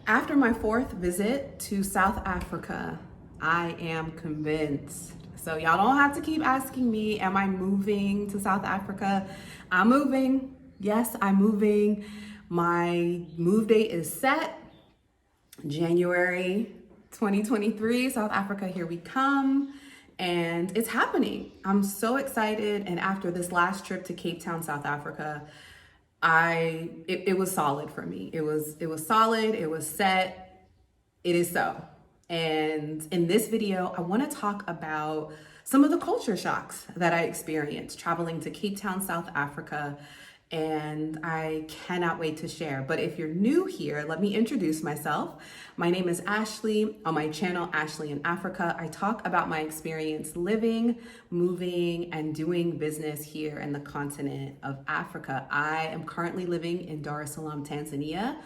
After my fourth visit to South Africa, I am convinced. So y'all don't have to keep asking me, am I moving to South Africa? I'm moving. Yes, I'm moving. My move date is set. January 2023, South Africa, here we come. And it's happening. I'm so excited. And after this last trip to Cape Town, South Africa, it was solid for me. It was solid, it was set, it is so. And in this video, I want to talk about some of the culture shocks that I experienced traveling to Cape Town, South Africa, and I cannot wait to share. But if you're new here, let me introduce myself. My name is Ashley. On my channel, Ashley in Africa, I talk about my experience living, moving, and doing business here in the continent of Africa. I am currently living in Dar es Salaam, Tanzania.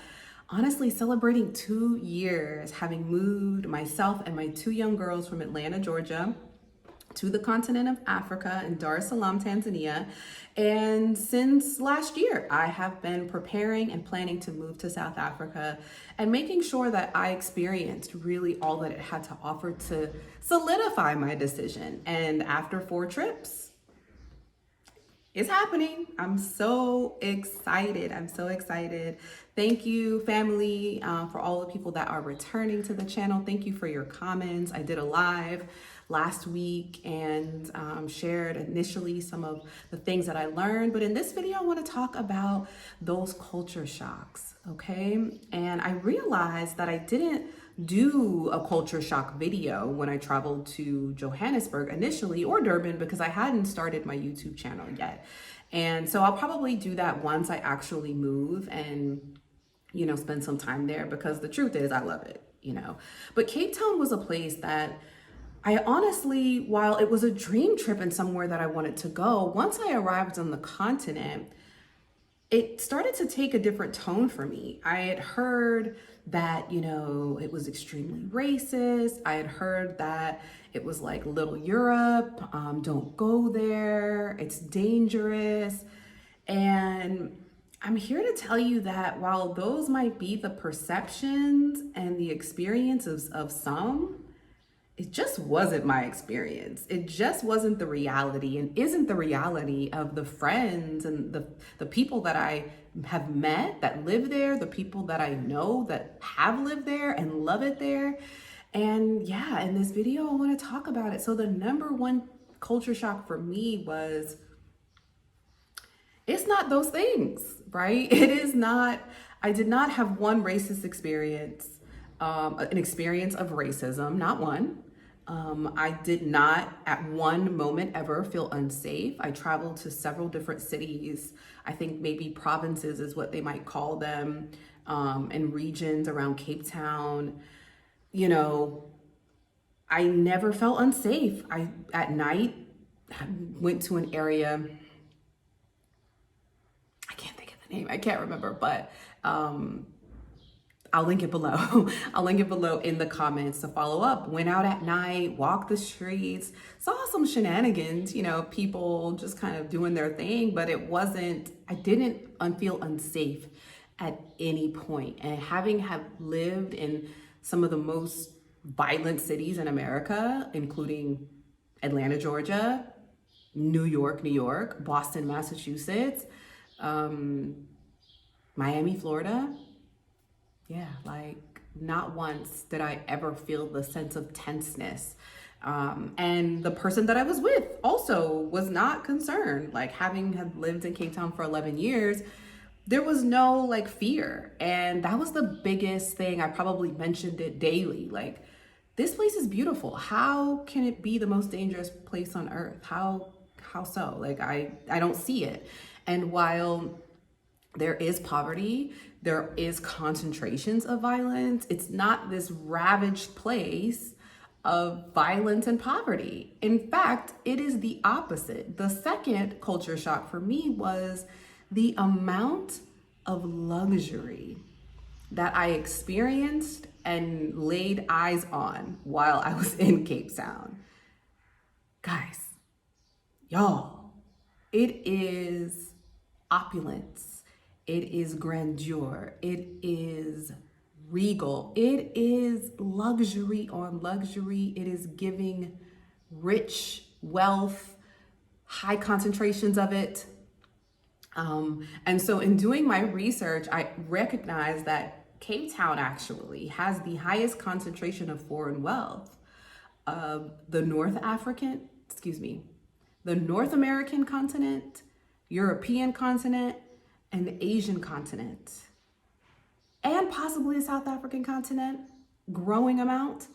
Honestly, celebrating 2 years having moved myself and my 2 young girls from Atlanta, Georgia, to the continent of Africa in Dar es Salaam, Tanzania. And since last year, I have been preparing and planning to move to South Africa and making sure that I experienced really all that it had to offer to solidify my decision. And after 4 trips, it's happening. I'm so excited. I'm so excited. Thank you, family, for all the people that are returning to the channel. Thank you for your comments. I did a live last week and shared initially some of the things that I learned. But in this video, I want to talk about those culture shocks, okay? And I realized that I didn't do a culture shock video when I traveled to Johannesburg initially, or Durban, because I hadn't started my YouTube channel yet. And so I'll probably do that once I actually move and, you know, spend some time there, because the truth is I love it, you know. But Cape Town was a place that I honestly, while it was a dream trip and somewhere that I wanted to go, once I arrived on the continent, it started to take a different tone for me. I had heard that, you know, it was extremely racist. I had heard that it was like little Europe, don't go there, it's dangerous. And I'm here to tell you that while those might be the perceptions and the experiences of some, it just wasn't my experience. It just wasn't the reality, and isn't the reality of the friends and the people that I have met that live there, the people that I know that have lived there and love it there. And yeah, in this video, I want to talk about it. So the number one culture shock for me was, it's not those things, right? It is not. I did not have one racist experience, an experience of racism, not one. I did not at one moment ever feel unsafe. I traveled to several different cities. I think maybe provinces is what they might call them, and regions around Cape Town. You know, I never felt unsafe. At night, went to an area, I can't think of the name, I can't remember, but I'll link it below. I'll link it below in the comments to follow up. Went out at night, walked the streets, saw some shenanigans, you know, people just kind of doing their thing, but it wasn't, I didn't feel unsafe at any point. And having have lived in some of the most violent cities in America, including Atlanta, Georgia, New York, Boston, Massachusetts, Miami, Florida. Yeah, like not once did I ever feel the sense of tenseness. And the person that I was with also was not concerned. Like, having had lived in Cape Town for 11 years, there was no like fear. And that was the biggest thing. I probably mentioned it daily. Like, this place is beautiful. How can it be the most dangerous place on earth? How so? Like, I don't see it. And while there is poverty, there is concentrations of violence, it's not this ravaged place of violence and poverty. In fact, it is the opposite. The second culture shock for me was the amount of luxury that I experienced and laid eyes on while I was in Cape Town. Guys, y'all, it is opulence. It is grandeur. It is regal. It is luxury on luxury. It is giving rich wealth, high concentrations of it. And so in doing my research, I recognized that Cape Town actually has the highest concentration of foreign wealth of the the North American continent, European continent, and the Asian continent, and possibly the South African continent, growing amount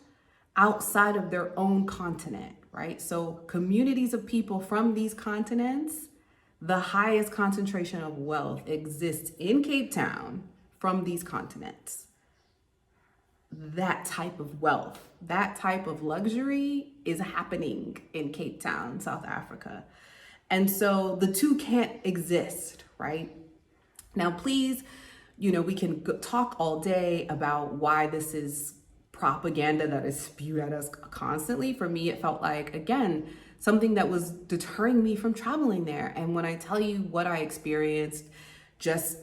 outside of their own continent, right? So communities of people from these continents, the highest concentration of wealth exists in Cape Town from these continents. That type of wealth, that type of luxury is happening in Cape Town, South Africa. And so the two can't exist, right? Now, please, we can talk all day about why this is propaganda that is spewed at us constantly. For me, it felt like, again, something that was deterring me from traveling there. And when I tell you what I experienced, just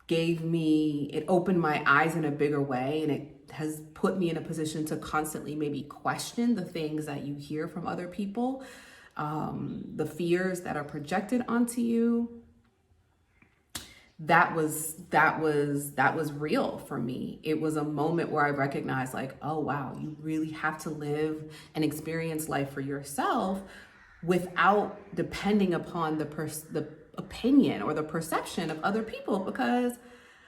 it opened my eyes in a bigger way, and it has put me in a position to constantly maybe question the things that you hear from other people, the fears that are projected onto you. That was real for me. It was a moment where I recognized, like, oh wow, you really have to live and experience life for yourself without depending upon the opinion or the perception of other people, because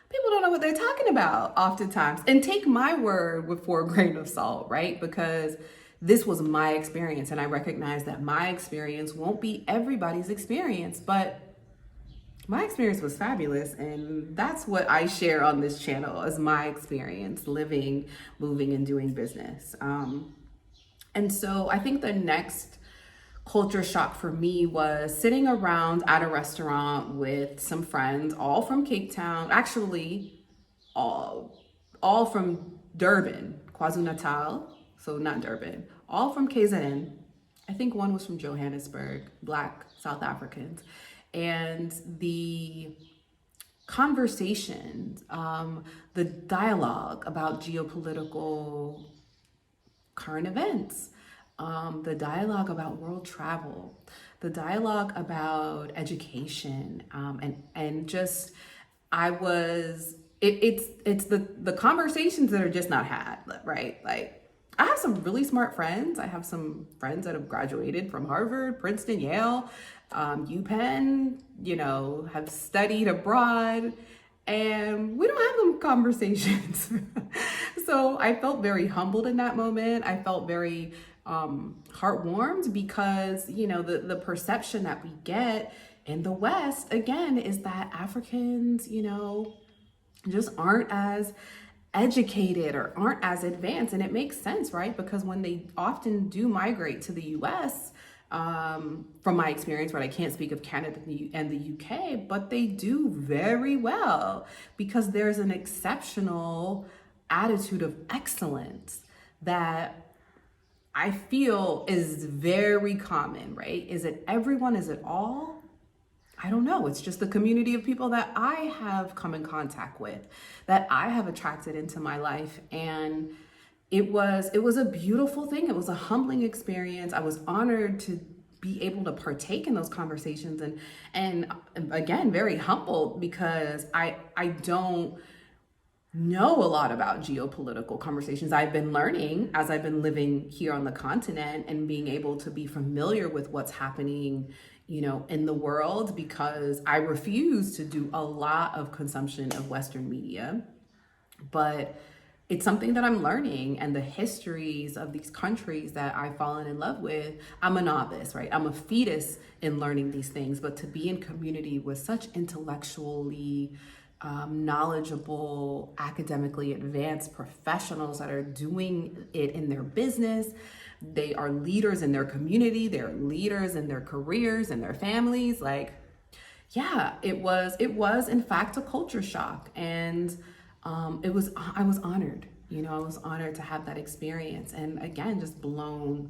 people don't know what they're talking about oftentimes. And take my word for a grain of salt, right? Because this was my experience, and I recognize that my experience won't be everybody's experience, but my experience was fabulous, and that's what I share on this channel as my experience living, moving, and doing business. And so I think the next culture shock for me was sitting around at a restaurant with some friends, all from Cape Town, actually all from Durban, KwaZulu-Natal, so not Durban, all from KZN. I think one was from Johannesburg, Black South Africans. And the conversations, the dialogue about geopolitical current events, the dialogue about world travel, the dialogue about education, and just it's the conversations that are just not had, right? Like, I have some really smart friends. I have some friends that have graduated from Harvard, Princeton, Yale, UPenn, have studied abroad, and we don't have them conversations. So I felt very humbled in that moment. I felt very heartwarmed, because, the perception that we get in the West, again, is that Africans, just aren't as educated or aren't as advanced. And it makes sense, right? Because when they often do migrate to the US, from my experience, right, I can't speak of Canada and the UK, but they do very well because there's an exceptional attitude of excellence that I feel is very common, right? Is it everyone? Is it all? I don't know. It's just the community of people that I have come in contact with, that I have attracted into my life. And it was a beautiful thing. It was a humbling experience. I was honored to be able to partake in those conversations, and again, very humbled, because I don't know a lot about geopolitical conversations. I've been learning as I've been living here on the continent and being able to be familiar with what's happening, in the world, because I refuse to do a lot of consumption of Western media. But it's something that I'm learning, and the histories of these countries that I've fallen in love with, I'm a novice, right? I'm a fetus in learning these things, but to be in community with such intellectually knowledgeable, academically advanced professionals that are doing it in their business. They are leaders in their community. They're leaders in their careers and their families. Like, yeah, it was in fact a culture shock. And I was honored, I was honored to have that experience. And again, just blown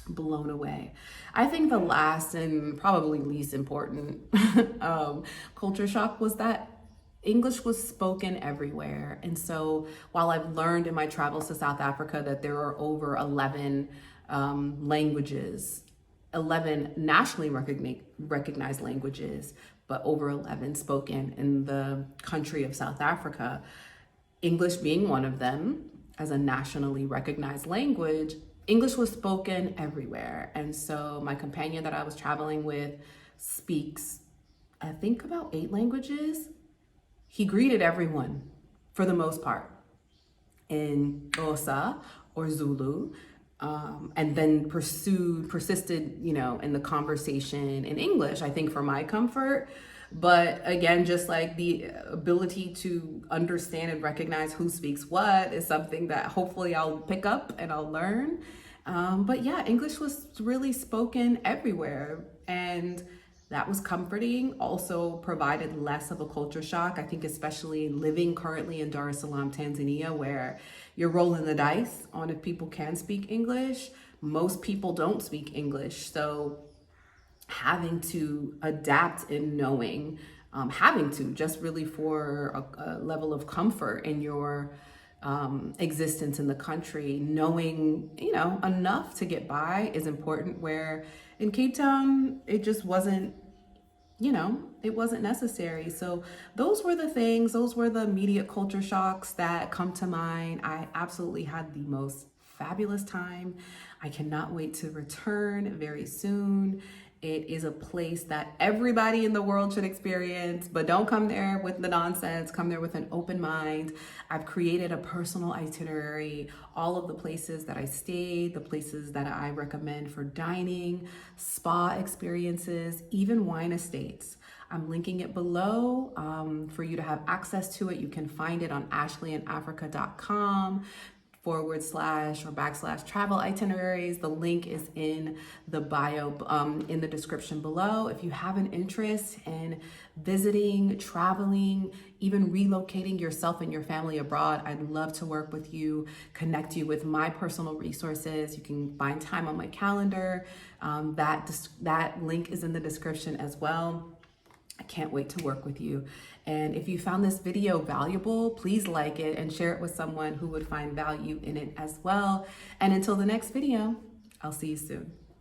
away. I think the last and probably least important culture shock was that English was spoken everywhere. And so while I've learned in my travels to South Africa that there are over 11 languages, 11 nationally recognized languages, but over 11 spoken in the country of South Africa, English being one of them as a nationally recognized language, English was spoken everywhere. And so my companion that I was traveling with speaks, I think, about 8 languages. He greeted everyone for the most part in Xhosa or Zulu, and then persisted, in the conversation in English, I think for my comfort. But again, just like the ability to understand and recognize who speaks what is something that hopefully I'll pick up and I'll learn. But yeah, English was really spoken everywhere. And that was comforting, also provided less of a culture shock. I think especially living currently in Dar es Salaam, Tanzania, where you're rolling the dice on if people can speak English. Most people don't speak English. So having to adapt and knowing, having to just really for a level of comfort in your existence in the country, knowing, enough to get by is important, where in Cape Town, it just wasn't, it wasn't necessary. So those were the immediate culture shocks that come to mind. I absolutely had the most fabulous time. I cannot wait to return very soon. It is a place that everybody in the world should experience, but don't come there with the nonsense. Come there with an open mind. I've created a personal itinerary, all of the places that I stayed, the places that I recommend for dining, spa experiences, even wine estates. I'm linking it below for you to have access to it. You can find it on ashleyinafrika.com /travel itineraries. The link is in the bio, in the description below. If you have an interest in visiting, traveling, even relocating yourself and your family abroad, I'd love to work with you, connect you with my personal resources. You can find time on my calendar. That link is in the description as well. I can't wait to work with you. And if you found this video valuable, please like it and share it with someone who would find value in it as well. And until the next video, I'll see you soon.